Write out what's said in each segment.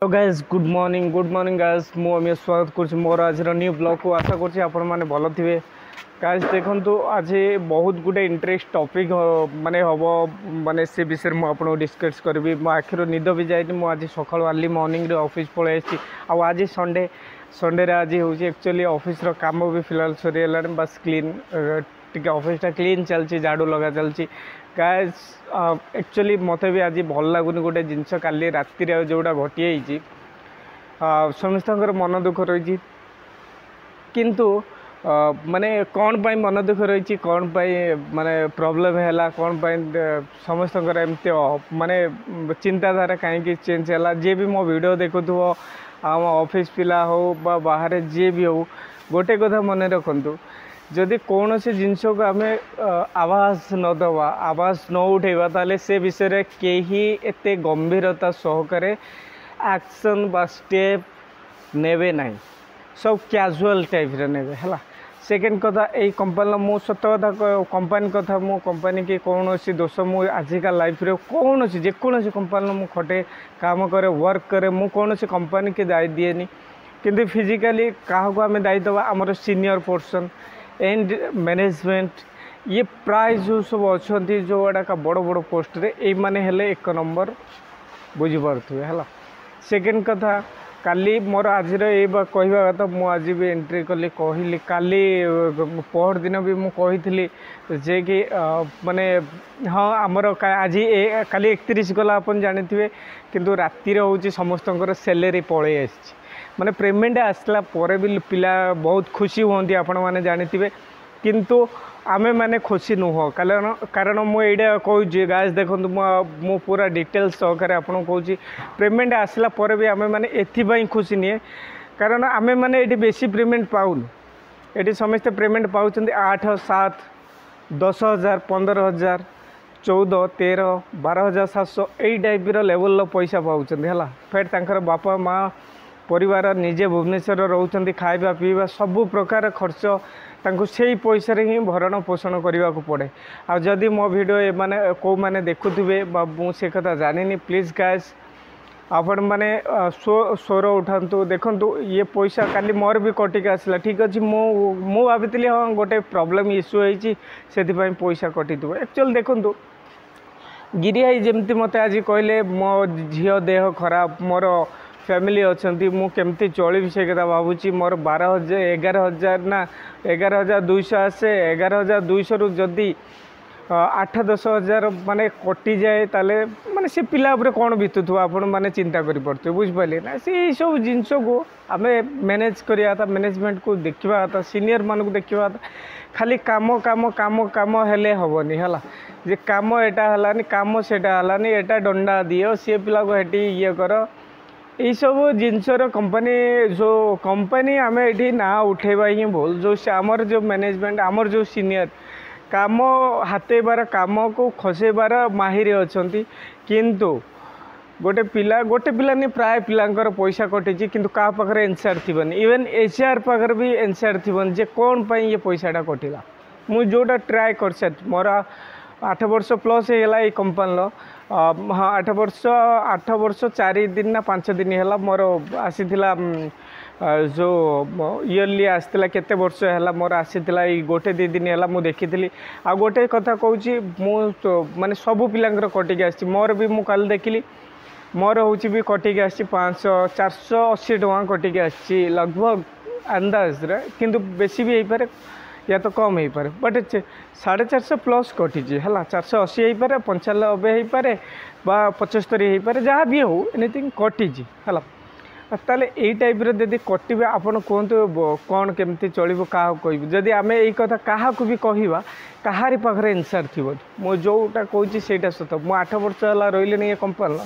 Hello guys good morning guys मु अमित स्वागत कर मोर आज न्यू ब्लॉग को आशा कर आपण मैंने भल थे गाइस देखो आज बहुत गुटे इंटरेस्ट टॉपिक माने हम माने से विषय में आपको डिस्कस करी मो आखिर निद भी जाए मुझे सका अर्ली मॉर्निंग ऑफिस पलि आज संडे संडे आज हूँ एक्चुअली ऑफिस काम भी फिलहाल सरीगला बस क्लीन टी ऑफिसटा क्लीन चलती झाड़ू लगा चलती गाइस एक्चुअली मत भी आज भल लगुनि गोटे जिनस काली राति जोड़ा घटी समस्त मन दुख रही किंतु माने कौन पाई मन दुख रही कौन पाई माने प्रॉब्लम है कौन पाई समस्त एमती माने चिंताधारा कहीं चेंज है जी भी मो वीडियो देखु आम ऑफिस पिला हो बाहर जी भी हो गोटे कथा मन रखु जदि कौन से जिनस को आम आवाज न दवा आवाज न उठेबा ताले से विषय रे केही एते गंभीरता सहकारे एक्शन बा स्टेप नेबे नहीं सब कैजुअल टाइप रे नेबे हला। सेकेंड कथा यही कंपनी मु सत कथा कंपनी कथा मो कंपनी की कौन सी दोष मु आजिका लाइफ रे कौन सी जेकोसी कंपनी मु खटे काम करे वर्क करे मु कौन सी कंपनी के दायी दिएनी किंतु फिजिकली क्या आम दायी दवा आमर सीनियर पर्सन एंड मैनेजमेंट ये प्राय जो सब अच्छा जो गुड़ाक बड़ बड़ पोस्ट रे ये माने हेले एक नंबर बुझीपे है। सेकेंड कथा काली मोर आज ये कहवा कथा मुझे भी एंट्री कली कहली काली पहर दिन भी मुझे जे कि माने हाँ आमर आज काली 31 गला अपन जानी किंतु रातिर हूँ समस्त सैलरी पलि आसी माने पेमेंट आसला परे भी पिला बहुत खुशी होती आपण मैंने जानी किंतु आमे माने खुशी नुह कारण मुझे कहूँ गाइस देखो मु पूरा डिटेल्स सहकारे आपको कहूँ पेमेंट आसला परे भी आमे माने एथि खुशी निए कारण आमे माने एटी बेसी पेमेंट पाऊन एटी समस्ते पेमेंट पाउछन 8 7 10,000 15,000 14 13 12,700 यही टाइप लेवल पैसा पाउछन है फिर तांकर बापा माँ परिवार निजे भुवनेश्वर रोचंती खाइबा पीवा सबु प्रकार खर्च तांको से पैसा ही भरण पोषण करने को पड़े आ जदि मो वीडियो ए माने को माने देखुथिबे मुझे कथा जानिनी प्लीज गाइस आपण माने स्वर उठातु देखंतु ये पैसा काली मोर भी कटिक आसला ठीक अच्छे मु भाभी हाँ गोटे प्रॉब्लम इश्यू होती से पैसा कटि एक्चुअल देखंतु गिरी भाई जमती मत आज कहले मो झील देह खराब मोर फैमिली अच्छा मुझे चलि से कथा भावुँ मोर 11,000 ना 11,200 आसे 11,200 रु जदि 8-10 हजार माने कटि जाए ताले माने से पिला उपरे कौन बीतुथो आपण माने चिंता करि पड़ते बुझिपारे ना से सब जिनस को आम मैनेज करिया था मैनेजमेंट को देखा था सीनियर मान को देखा था खाली काम काम काम काम हेले हबनी हला जे काम एटा हलानी काम सेटा हलानी एटा डंडा दियो सी पिला को हेटी ये कर यही सब जिनसर कंपनी जो कंपनी आम ये ना उठेबा ही भूल जो आमर जो मैनेजमेंट आमर जो सीनियर काम हाथेबार काम को खसेबार माहिर अच्छा किंतु गोटे पिला नहीं प्राय पिलांकर पैसा कटिची किंतु का पाखरे एनसीआर थी इवन एचआर पाखरे भी एनसीआर थी जे कौन पाई ये पैसाटा कटिला मु जोटा ट्राए कर मोर 8 वर्ष प्लस होगा ये कंपनी हाँ 8 वर्ष 4 दिन ना 5 दिन है मोर आसीला जो इयरली आसला केते वर्ष है मोर आसीला गोटे 2 दिन है मुझे देखी आ गोटे कथा कहूँ मु माने सबू पिलांकर कटिक आसी मोर भी मु कल देखिली मोर हूँ भी कटिक आसी 480 टଙ୍କା कटिक आसी लगभग अंदाज किंतु बेसी भी हो पारे या तो कम हो पारे बट 450 प्लस कटी है 480 हो पारे 95 हो पारे 75 हो पारे जहाँ भी हो एनीथिंग कटी है ताले यही टाइप जदि कटे आपड़ कहतु कौन केमती चलो क्या कह जदि आम यही कथा क्या भी कहवा कहारी पाखे एनसर थी मो जोटा कहूँ से सत मु 8 वर्ष है रही ये कंपनी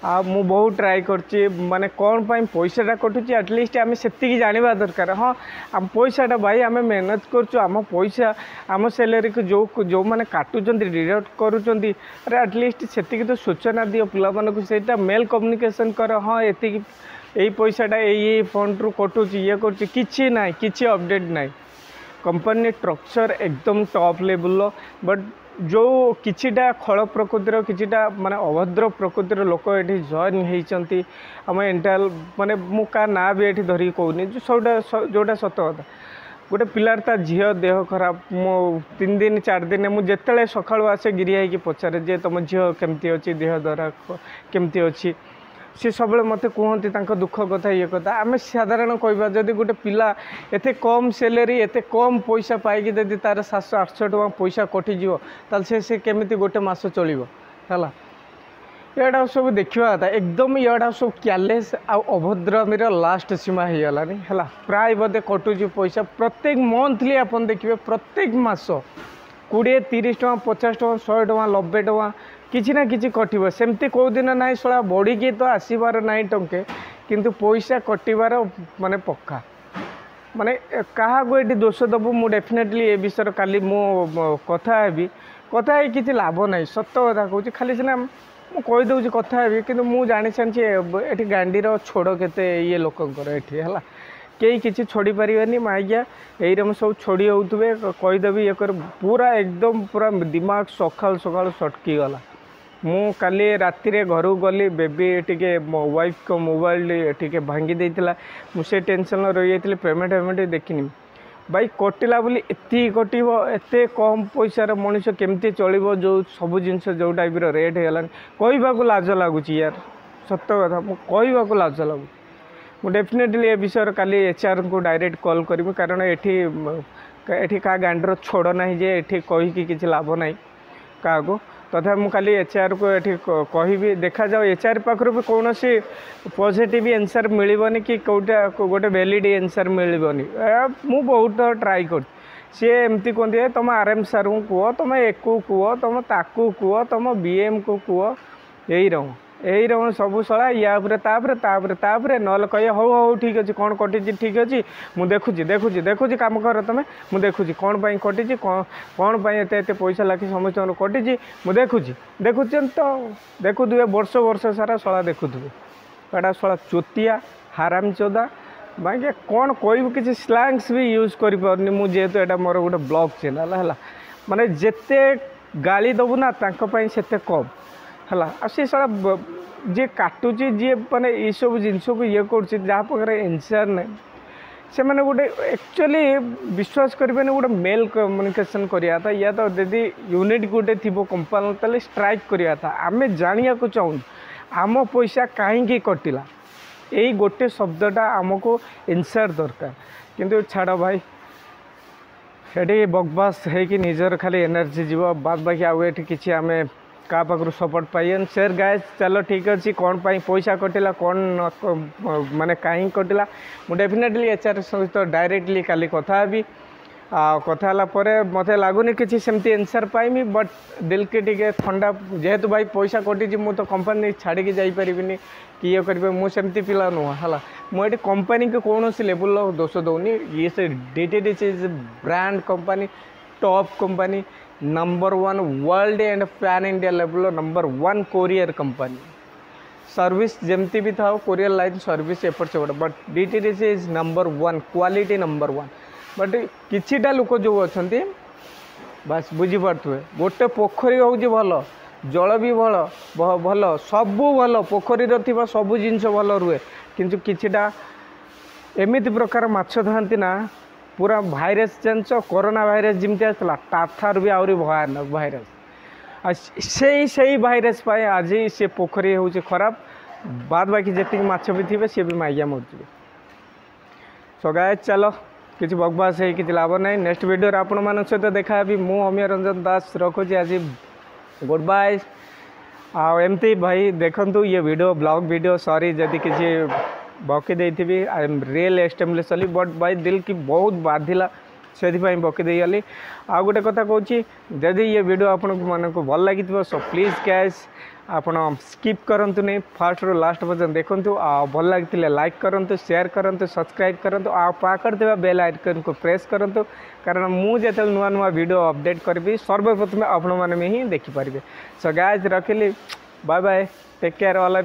मु बहुत ट्राए कर माने कौन पाई पैसाटा कटुची एटलिस्ट आम से जाना दरकार हाँ आम पैसाटा भाई आम मेहनत करुँ पैसा आम सैलरी को जो मैंने काटुंट डिडक्ट करुँच अरे एटलिस्ट से तो सूचना दियो पिला मेल कम्युनिकेशन कर हाँ ये यही पैसाटा यही फंड रु कटुची ये करुँची ना कि अपडेट ना कंपनी स्ट्रक्चर एकदम टॉप लेवल बट जो किछिटा खल प्रकृतिर किछिटा माने अभद्र प्रकृतिर लोक ये जॉइन होती आम एंटाल माने मु का ना भी ये धरिकी कहूनी जोटा सत कथा गोटे पिलार ता झील देह खराब मो 3 दिन 4 दिन मुझे सकाळु आसे गिरी होगी पचारे जे तुम झील केमती अच्छी देह द्वारा केमती अच्छी सी सब मत कहती दुख कथा ये कथा आम साधारण कहवा जदि गोटे पिला एत कम सैलरी एत कम पैसा पाई जदि तार 700-800 टଙ୍କା पैसा कटिଯିव ताल से केमिति गोटे मास चलो है यहाँ सब देखा था एकदम यहाँ सब क्यारलेस अभद्रमीर लास्ट सीमा हो गलानी है प्राय बोधे कटुची पैसा प्रत्येक मंथली आप देखिए प्रत्येक मास 20-30 टଙ୍କା 50 टଙ୍କା 100 टଙ୍କା 90 टଙ୍କା किसी ना कि कटो सेमती कौ दिन ना शला बढ़ी तो आसबार ना टंके किंतु पैसा कटार माने पक्का माने क्या ये दोष दबु मु डेफिनेटली ए विषय काली मो कथा हेबी कथा है किसी लाभ ना सत कथा कहूँ खाली सीना मुझे कथा हेबी कि मुझे जानी ये गांडीर छोड़ के ये लोकंर ये है कई किसी छोड़ी पारे माइया यही सब छोड़ी होते कहीदेवी ये पूरा एकदम पूरा दिमाग सकाल सकाल सटकी गला मु काली राति घर गली बेबी टी मो वाइफ को मोबाइल टी भांगी देता मुझे टेंशन रही जाती पेमेंट देखनी भाई कटिला बोली एति कटिव एत कम पैसार मनीष केमती चलो जो सब जिनस जो टाइप रेट है कहवाक लाज लगुच यार सत कथा मुझे लाज लगुच मुझे डेफिनेटली ए विषय काली HR को डायरेक्ट कॉल करी कारण ये क्या गांडीर छोड़ ना जे ये कहीकि किसी लाभ ना क्या तथा मुझे HR को ये कहि देखा जाओ HR पाखर भी कौन सी पॉजिटिव आंसर मिलबनी कि कौटा गोटे वैलिड आंसर मिलबनी मु बहुत ट्राई कर सी एमती कहते तुम RM सार को कह तुम एकू कह तुम ताकू कह तुम BM को कह यही रहो सब सला या ना कहे हो ठीक अच्छे कौन कटी ठीक अच्छे मुझे देखुची कम कर तुम्हें मुझे देखुची कौन पाई कटी कौन पाई एत पैसा लाखी समस्त कटी मुझे देखुची तो देखुवे वर्ष सारा सला देखुवे एटा सला चोतिया हाराम चोदा बाकी कौन कह किसी स्लैंग्स भी यूज कर मुझे यहाँ मोर गोटे ब्लॉग चैनल है माने जेते गाली दबु ना से कम है सी सारा जी काटुची जी मैंने ये सब जिनस को ये कर आंसर ना से मैंने गोटे एक्चुअली विश्वास करेंगे गोटे मेल कम्युनिकेशन करिया था या तो यदि यूनिट गोटे थी कंपानी ताले स्ट्राइक करिया था आम जानिया को चाहूँ आम पैसा कहीं कटिला यही गोटे शब्दटा आमको आंसर दरकार किंतु छाड़ भाई ये बकवास है कि निजर खाली एनर्जी जीव बाद बाकी आउ कि आम का पाखु सपोर्ट पाइन शेयर गाइस चलो ठीक अच्छे कौन पाई पैसा कटिला कौन माने कहीं कटिला मु डेफिनेटली HR सहित डायरेक्टली काली कथा हेबी कथा मत लगुनि कि सेमती आंसर पाइमी बट दिल के टिके ठंडा जेहेतु भाई पैसा कटी मु तो कंपनी छाड़ी जापरि कि ये करेंगे मुझे पिला नुह है मुझे कंपनी को कौन सी लेवल दोष दौनी ये से DTDC is brand company top company number 1 world and pan India level number 1 courier company service जमती भी था कोरियर लाइन सर्विस एपट से but DTDC is number 1 quality number 1 but किछिटा लोक जो अच्छा बस बुझीपे गोटे पोखरी हूँ भल जल भी भल सबू भल पोखरी सबू जिनस भल रुए किंतु किछिटा एमिति प्रकार माछ थांती ना पूरा भाइरस जांच कोरोना भाइरस जमती आसला तार भी आहरी भयानक भाइरस से भाइरस पाए आज से पोखरी हूँ खराब बाद बाकी जी माछ भी थे सी भी माइया मरजे सो गाइस चलो किसी बकवास है कि लाभ ना नेक्स्ट वीडियो आपण मान सहित देखा भी मु अमीय रंजन दास रखुची आज गुड बाय आमती भाई देखंतु ये वीडियो ब्लॉग वीडियो सॉरी जदि किसी बकी देती आई एम रियल एक्सटेमली चली बट भाई दिल की बहुत बाधिला से बकी देगली आ गोटे कथा कहूँ जदि ये वीडियो आपण मानक भल लगी सो प्लीज गैस आपण स्किप करंतु नहीं फास्ट रू लास्ट पर्यंत देखंतु भल लगी लाइक करंतु शेयर करंतु सब्सक्राइब करंतु पाखर थे बेल आइकन को प्रेस करंतु कारण मुझे नुआ नुआ वीडियो अपडेट करी सर्वप्रथम आपण मैंने ही देखिपारे सो गाइस रखिली bye bye take care all.